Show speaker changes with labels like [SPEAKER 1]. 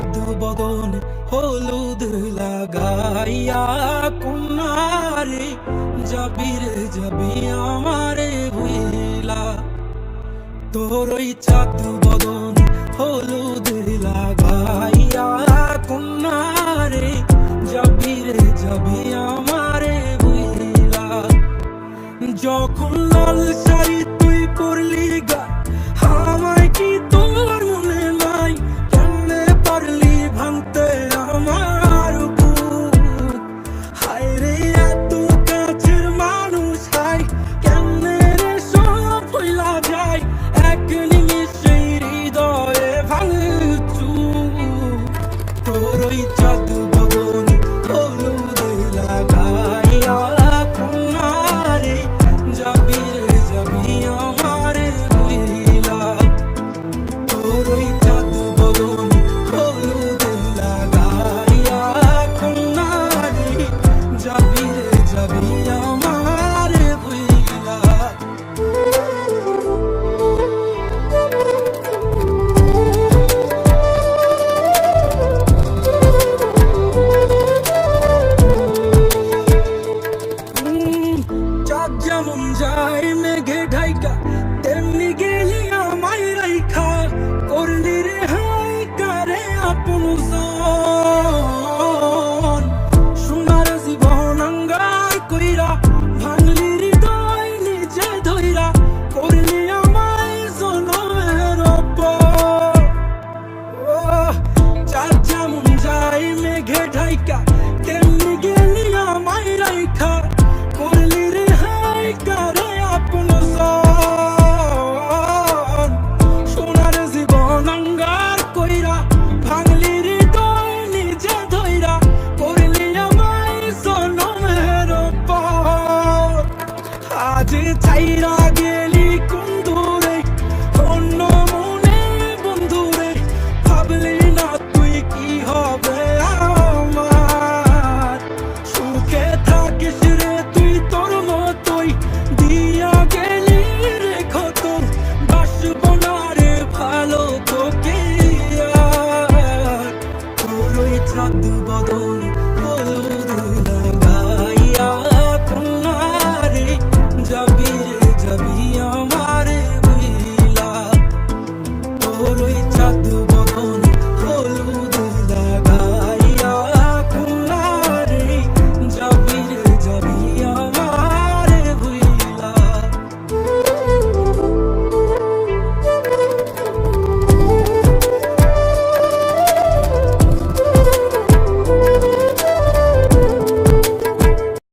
[SPEAKER 1] চাঁদ বদন হলুদ লাগাইয়া কুমারে যাবি রে যাবি আমারে ভুইলা। তোর ওই চাঁদ বদন হলুদ লাগাইয়া কুমারে যাবি রে যাবি আমারে ভুইলা। যখন লাল শাড়ি তুই পরলি গায় আমায় কি তোর মনে নাই? কেমনে পারলি ভাঙতে আমার বুক? হায় রে এত কাছের মানুষ হায় কেমনে রে সব ভুইলা যায়? এক নিমিষে হৃদয়ে ভাঙচুর। তোর ওই চাঁদ বদন হলুদ লাগাইয়া কুমারে যাবি রে যাবি আমারে ভুইলা। তোর ওই চাঁদ বদন হলুদ লাগাইয়া কুমারে যাবি রে যাবি আমারে ভুইলা। চাঁদ যেমন যায় মেঘে ঢাইকা তেমনি গেলি আমায় রাইখা। করলি রে হাই কারে আপন জন। সোনার জীবন আঙ্গার কইরা ভাঙলি হৃদয় নিজে ধইরা। করলি আমায় জনমের অপর। চাঁদ যেমন যায় মেঘে ঢাইকা তেমনি গেলি আমায় রাইখা। করলি রে হাই কারে আপন জন। সোনার জীবন আঙ্গার কইরা ভাঙলি হৃদয় নিজে ধইরা। করলি আমায় জনমের পর। আজ ছাইরা গে